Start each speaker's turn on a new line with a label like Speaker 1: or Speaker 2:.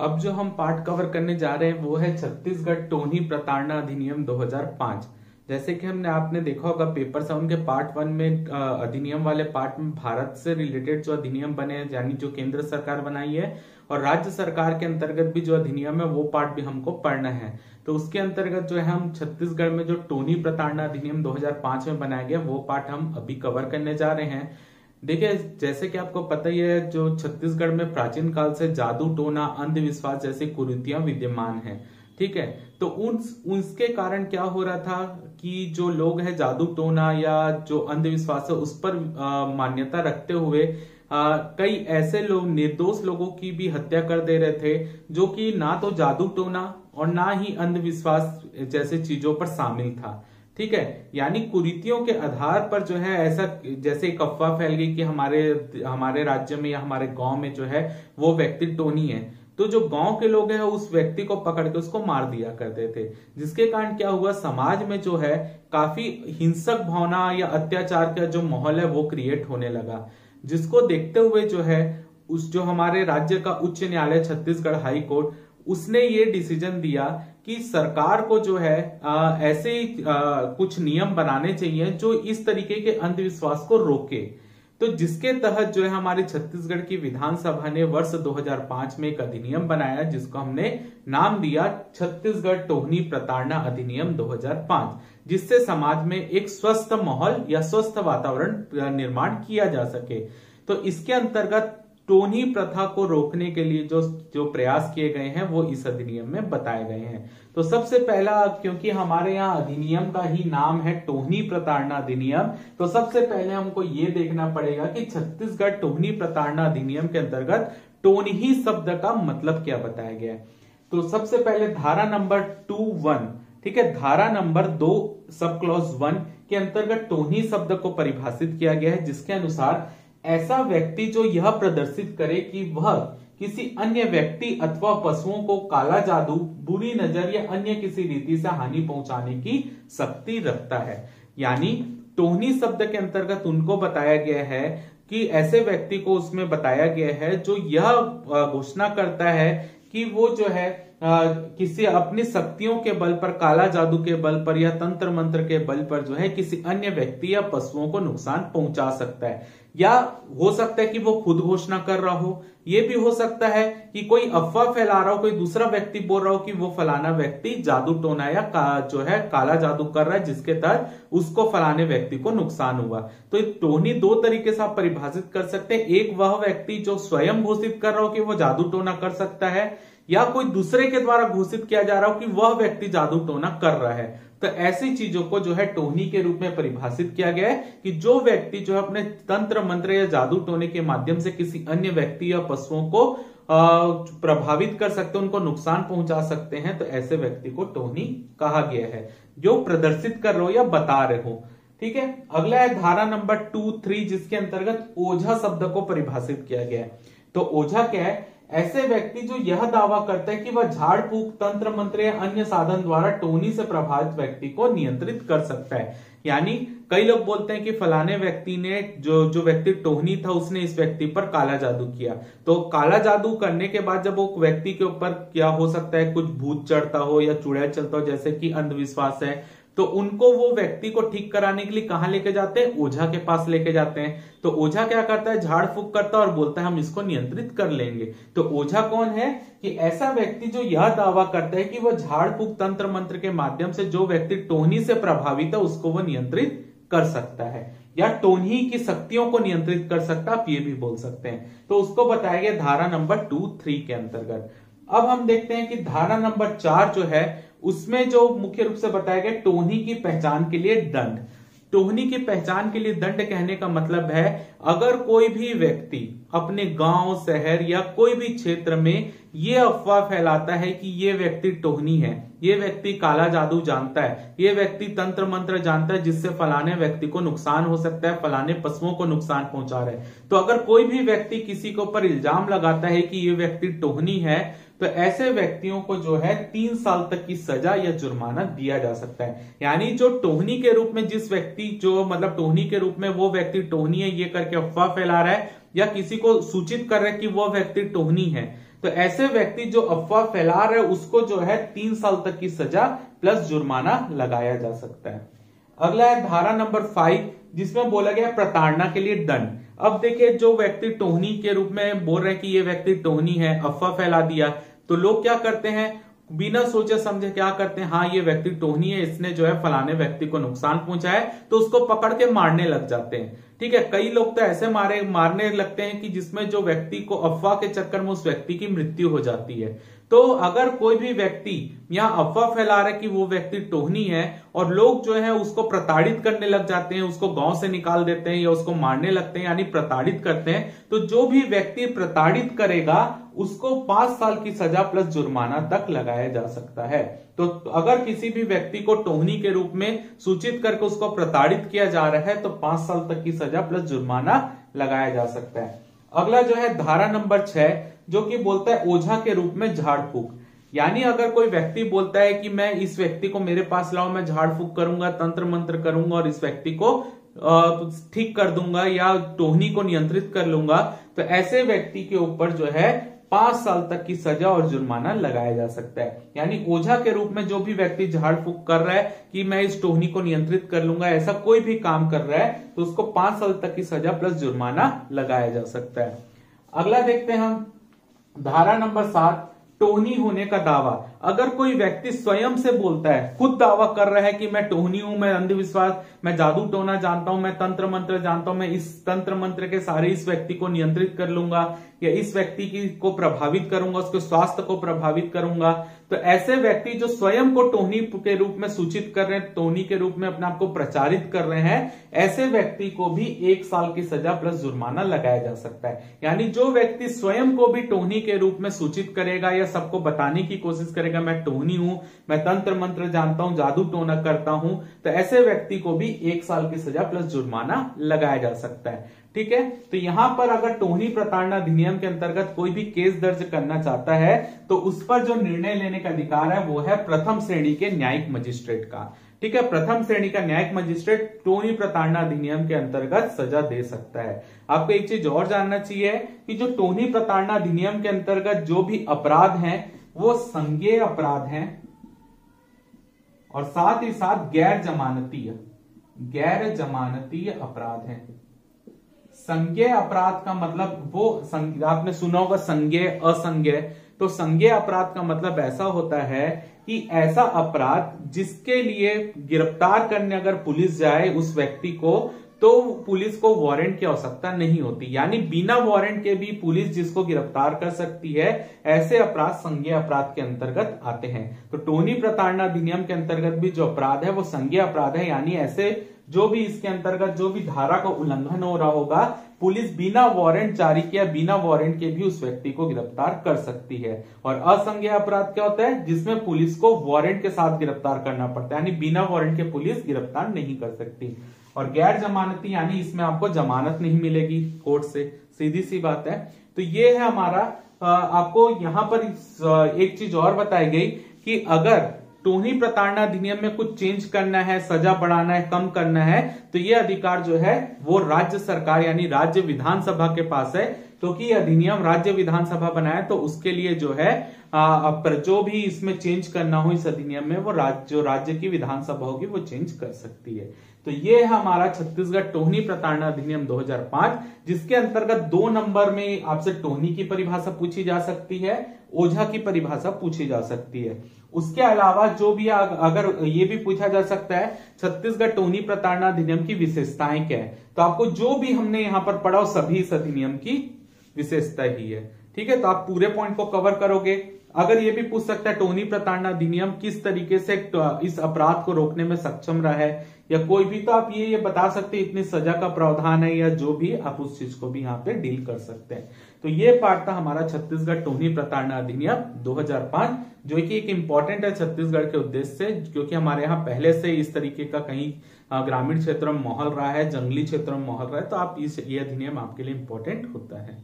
Speaker 1: अब जो हम पार्ट कवर करने जा रहे हैं वो है छत्तीसगढ़ टोनी प्रताड़ना अधिनियम 2005। जैसे कि आपने देखा होगा पेपर 7 के पार्ट 1 में अधिनियम वाले पार्ट में भारत से रिलेटेड जो अधिनियम बने हैं यानी जो केंद्र सरकार बनाई है और राज्य सरकार के अंतर्गत भी जो अधिनियम है वो पार्ट भी हमको पढ़ना है। तो उसके अंतर्गत जो है हम छत्तीसगढ़ में जो टोनी प्रताड़ना अधिनियम 2005 में बनाया गया वो पार्ट हम अभी कवर करने जा रहे हैं। देखिए, जैसे कि आपको पता ही है जो छत्तीसगढ़ में प्राचीन काल से जादू टोना अंधविश्वास जैसी कुरीतियां विद्यमान हैं। ठीक है, तो उसके कारण क्या हो रहा था कि जो लोग हैं जादू टोना या जो अंधविश्वास है उस पर मान्यता रखते हुए कई ऐसे लोग निर्दोष लोगों की भी हत्या कर दे रहे थे जो कि ना तो जादू टोना और ना ही अंधविश्वास जैसे चीजों पर शामिल था। ठीक है, यानी कुरीतियों के आधार पर जो है ऐसा जैसे एक अफवाह फैल गई कि हमारे राज्य में या हमारे गांव में जो है वो व्यक्ति टोनी है, तो जो गांव के लोग हैं उस व्यक्ति को पकड़ के उसको मार दिया करते थे, जिसके कारण क्या हुआ समाज में जो है काफी हिंसक भावना या अत्याचार का जो माहौल है वो क्रिएट होने लगा, जिसको देखते हुए जो है जो हमारे राज्य का उच्च न्यायालय छत्तीसगढ़ हाई कोर्ट उसने ये डिसीजन दिया कि सरकार को जो है ऐसे कुछ नियम बनाने चाहिए जो इस तरीके के अंधविश्वास को रोके। तो जिसके तहत जो है हमारी छत्तीसगढ़ की विधानसभा ने वर्ष 2005 में एक अधिनियम बनाया जिसको हमने नाम दिया छत्तीसगढ़ टोनी प्रताड़ना अधिनियम 2005, जिससे समाज में एक स्वस्थ माहौल या स्वस्थ वातावरण निर्माण किया जा सके। तो इसके अंतर्गत टोनी प्रथा को रोकने के लिए जो प्रयास किए गए हैं वो इस अधिनियम में बताए गए हैं। तो सबसे पहला, क्योंकि हमारे यहाँ अधिनियम का ही नाम है टोनी प्रताड़ना अधिनियम, तो सबसे पहले हमको ये देखना पड़ेगा कि छत्तीसगढ़ टोनी प्रताड़ना अधिनियम के अंतर्गत टोनी शब्द का मतलब क्या बताया गया है। तो सबसे पहले धारा नंबर 2(1), ठीक है, धारा नंबर 2 सब क्लॉज 1 के अंतर्गत टोनी शब्द को परिभाषित किया गया है, जिसके अनुसार ऐसा व्यक्ति जो यह प्रदर्शित करे कि वह किसी अन्य व्यक्ति अथवा पशुओं को काला जादू, बुरी नजर या अन्य किसी रीति से हानि पहुंचाने की शक्ति रखता है। यानी टोनी शब्द के अंतर्गत उनको बताया गया है कि ऐसे व्यक्ति को उसमें बताया गया है जो यह घोषणा करता है कि वो जो है किसी अपनी शक्तियों के बल पर, काला जादू के बल पर या तंत्र मंत्र के बल पर जो है किसी अन्य व्यक्ति या पशुओं को नुकसान पहुंचा सकता है। या हो सकता है कि वो खुद घोषणा कर रहा हो, ये भी हो सकता है कि कोई अफवाह फैला रहा हो, कोई दूसरा व्यक्ति बोल रहा हो कि वो फलाना व्यक्ति जादू टोना या जो है काला जादू कर रहा है जिसके तहत उसको फलाने व्यक्ति को नुकसान हुआ। तो टोनी दो तरीके से आप परिभाषित कर सकते हैं, एक वह व्यक्ति जो स्वयं घोषित कर रहा हो कि वो जादू टोना कर सकता है, या कोई दूसरे के द्वारा घोषित किया जा रहा हो कि वह व्यक्ति जादू टोना कर रहा है। तो ऐसी चीजों को जो है टोनी के रूप में परिभाषित किया गया है कि जो व्यक्ति जो है अपने तंत्र मंत्र या जादू टोने के माध्यम से किसी अन्य व्यक्ति या पशुओं को प्रभावित कर सकते, उनको नुकसान पहुंचा सकते हैं, तो ऐसे व्यक्ति को टोनी कहा गया है जो प्रदर्शित कर रहे हो या बता रहे हो। ठीक है, अगला है धारा नंबर 2(3) जिसके अंतर्गत ओझा शब्द को परिभाषित किया गया है। तो ओझा क्या है? ऐसे व्यक्ति जो यह दावा करता है कि वह झाड़ फूक, तंत्र मंत्र या अन्य साधन द्वारा टोनी से प्रभावित व्यक्ति को नियंत्रित कर सकता है। यानी कई लोग बोलते हैं कि फलाने व्यक्ति ने जो व्यक्ति टोनी था उसने इस व्यक्ति पर काला जादू किया। तो काला जादू करने के बाद जब वो व्यक्ति के ऊपर क्या हो सकता है, कुछ भूत चढ़ता हो या चुड़ैल चलता हो, जैसे कि अंधविश्वास है, तो उनको वो व्यक्ति को ठीक कराने के लिए कहां लेके जाते हैं? ओझा के पास लेके जाते हैं। तो ओझा क्या करता है? झाड़ फूक करता है और बोलता है हम इसको नियंत्रित कर लेंगे। तो ओझा कौन है? कि ऐसा व्यक्ति जो यह दावा करता है कि वह झाड़ फूक, तंत्र मंत्र के माध्यम से जो व्यक्ति टोनी से प्रभावित है उसको वह नियंत्रित कर सकता है, या टोनी की शक्तियों को नियंत्रित कर सकता है, आप ये भी बोल सकते हैं। तो उसको बताया गया धारा नंबर 2(3) के अंतर्गत। अब हम देखते हैं कि धारा नंबर 4 जो है उसमें जो मुख्य रूप से बताया गया टोनी की पहचान के लिए दंड। टोनी की पहचान के लिए दंड कहने का मतलब है अगर कोई भी व्यक्ति अपने गांव, शहर या कोई भी क्षेत्र में ये अफवाह फैलाता है कि ये व्यक्ति टोनी है, ये व्यक्ति काला जादू जानता है, ये व्यक्ति तंत्र मंत्र जानता है जिससे फलाने व्यक्ति को नुकसान हो सकता है, फलाने पशुओं को नुकसान पहुंचा रहा है, तो अगर कोई भी व्यक्ति किसी के ऊपर इल्जाम लगाता है कि ये व्यक्ति टोनी है, तो ऐसे व्यक्तियों को जो है 3 साल तक की सजा या जुर्माना दिया जा सकता है। यानी जो टोनी के रूप में जिस व्यक्ति जो मतलब टोनी के रूप में वो व्यक्ति टोनी है ये करके अफवाह फैला रहा है या किसी को सूचित कर रहा है कि वो व्यक्ति टोनी है, तो ऐसे व्यक्ति जो अफवाह फैला रहे उसको जो है 3 साल तक की सजा प्लस जुर्माना लगाया जा सकता है। अगला है धारा नंबर 5, जिसमें बोला गया प्रताड़ना के लिए दंड। अब देखिए, जो व्यक्ति टोहनी के रूप में बोल रहे हैं कि ये व्यक्ति टोहनी है, अफवाह फैला दिया, तो लोग क्या करते हैं, बिना सोचे समझे क्या करते हैं, हाँ ये व्यक्ति टोहनी है, इसने जो है फलाने व्यक्ति को नुकसान पहुंचाया, तो उसको पकड़ के मारने लग जाते हैं। ठीक है, कई लोग तो ऐसे मारने लगते हैं कि जिसमें जो व्यक्ति को अफवाह के चक्कर में उस व्यक्ति की मृत्यु हो जाती है। तो अगर कोई भी व्यक्ति यहाँ अफवाह फैला रहा है कि वो व्यक्ति टोहनी है और लोग जो है उसको प्रताड़ित करने लग जाते हैं, उसको गांव से निकाल देते हैं या उसको मारने लगते हैं, यानी प्रताड़ित करते हैं, तो जो भी व्यक्ति प्रताड़ित करेगा उसको 5 साल की सजा प्लस जुर्माना तक लगाया जा सकता है। तो अगर किसी भी व्यक्ति को टोहनी के रूप में सूचित करके उसको प्रताड़ित किया जा रहा है तो 5 साल तक की सजा प्लस जुर्माना लगाया जा सकता है। अगला जो है धारा नंबर 6, जो कि बोलता है ओझा के रूप में झाड़ फूक। यानी अगर कोई व्यक्ति बोलता है कि मैं इस व्यक्ति को मेरे पास लाओ, मैं झाड़ फूक करूंगा, तंत्र मंत्र करूंगा और इस व्यक्ति को ठीक कर दूंगा या टोहनी को नियंत्रित कर लूंगा, तो ऐसे व्यक्ति के ऊपर जो है 5 साल तक की सजा और जुर्माना लगाया जा सकता है। यानी ओझा के रूप में जो भी व्यक्ति झाड़ फूक कर रहा है कि मैं इस टोहनी को नियंत्रित कर लूंगा, ऐसा कोई भी काम कर रहा है तो उसको 5 साल तक की सजा प्लस जुर्माना लगाया जा सकता है। अगला देखते हैं हम धारा नंबर 7, टोहनी होने का दावा। अगर कोई व्यक्ति स्वयं से बोलता है, खुद दावा कर रहा है कि मैं टोहनी हूं, मैं अंधविश्वास, मैं जादू टोना जानता हूं, मैं तंत्र मंत्र जानता हूं, मैं इस तंत्र मंत्र के सारे इस व्यक्ति को नियंत्रित कर लूंगा या इस व्यक्ति को प्रभावित करूंगा, उसके स्वास्थ्य को प्रभावित करूंगा, तो ऐसे व्यक्ति जो स्वयं को टोहनी के रूप में सूचित कर रहे हैं, टोहनी के रूप में अपने आप को प्रचारित कर रहे हैं, ऐसे व्यक्ति को भी 1 साल की सजा प्लस जुर्माना लगाया जा सकता है। यानी जो व्यक्ति स्वयं को भी टोहनी के रूप में सूचित करेगा या सबको बताने की कोशिश करेगा मैं टोहनी हूं, मैं तंत्र मंत्र जानता हूं, जादू टोना करता हूं, तो ऐसे व्यक्ति को भी 1 साल की सजा प्लस जुर्माना लगाया जा सकता है। ठीक है, तो यहां पर अगर टोहनी प्रताड़ना अधिनियम के अंतर्गत कोई भी केस दर्ज करना चाहता है तो उस पर जो निर्णय लेने का अधिकार है वो है प्रथम श्रेणी के न्यायिक मजिस्ट्रेट का। ठीक है, प्रथम श्रेणी का न्यायिक मजिस्ट्रेट टोहनी प्रताड़ना अधिनियम के अंतर्गत सजा दे सकता है। आपको एक चीज और जानना चाहिए कि जो टोहनी प्रताड़ना अधिनियम के अंतर्गत जो भी अपराध हैं वो संज्ञेय अपराध हैं और साथ ही साथ गैर जमानतीय अपराध हैं। संज्ञेय अपराध का मतलब वो आपने सुना होगा संज्ञेय असंज्ञेय, तो संज्ञेय अपराध का मतलब ऐसा होता है कि ऐसा अपराध जिसके लिए गिरफ्तार करने अगर पुलिस जाए उस व्यक्ति को तो पुलिस को वारंट की आवश्यकता नहीं होती, यानी बिना वारंट के भी पुलिस जिसको गिरफ्तार कर सकती है, ऐसे अपराध संज्ञेय अपराध के अंतर्गत आते हैं। तो टोहनी प्रताड़ना अधिनियम के अंतर्गत भी जो अपराध है वो संज्ञेय अपराध है, यानी ऐसे जो भी इसके अंतर्गत जो भी धारा का उल्लंघन हो रहा होगा पुलिस बिना वारंट जारी किया, बिना वारंट के भी उस व्यक्ति को गिरफ्तार कर सकती है। और असंज्ञेय अपराध क्या होता है, जिसमें पुलिस को वारंट के साथ गिरफ्तार करना पड़ता है, यानी बिना वारंट के पुलिस गिरफ्तार नहीं कर सकती। और गैर जमानती यानी इसमें आपको जमानत नहीं मिलेगी कोर्ट से, सीधी सी बात है। तो ये है हमारा आपको यहां पर एक चीज और बताई गई कि अगर टोहनी प्रताड़ना अधिनियम में कुछ चेंज करना है, सजा बढ़ाना है, कम करना है, तो ये अधिकार जो है वो राज्य सरकार यानी राज्य विधानसभा के पास है, क्योंकि तो अधिनियम राज्य विधानसभा बनाया तो उसके लिए जो है पर जो भी इसमें चेंज करना हो इस अधिनियम में वो जो राज्य की विधानसभा होगी वो चेंज कर सकती है। तो ये है हमारा छत्तीसगढ़ टोहनी प्रताड़ना अधिनियम 2005, जिसके अंतर्गत 2 नंबर में आपसे टोहनी की परिभाषा पूछी जा सकती है, ओझा की परिभाषा पूछी जा सकती है। उसके अलावा जो भी अगर ये भी पूछा जा सकता है छत्तीसगढ़ टोहनी प्रताड़ना अधिनियम की विशेषताएं क्या है, तो आपको जो भी हमने यहां पर पढ़ा वो सभी इस अधिनियम की विशेषता ही है। ठीक है, तो आप पूरे पॉइंट को कवर करोगे। अगर ये भी पूछ सकता है टोहनी प्रताड़ना अधिनियम किस तरीके से इस अपराध को रोकने में सक्षम रहा है या कोई भी, तो आप ये बता सकते हैं इतनी सजा का प्रावधान है या जो भी, आप उस चीज को भी यहाँ पे डील कर सकते हैं। तो ये पार्ट था हमारा छत्तीसगढ़ टोहनी प्रताड़ना अधिनियम 2005, जो कि एक इंपॉर्टेंट है छत्तीसगढ़ के उद्देश्य से, क्योंकि हमारे यहाँ पहले से इस तरीके का कहीं ग्रामीण क्षेत्रों में माहौल रहा है, जंगली क्षेत्रों में माहौल रहा है, तो आप ये अधिनियम आपके लिए इंपॉर्टेंट होता है।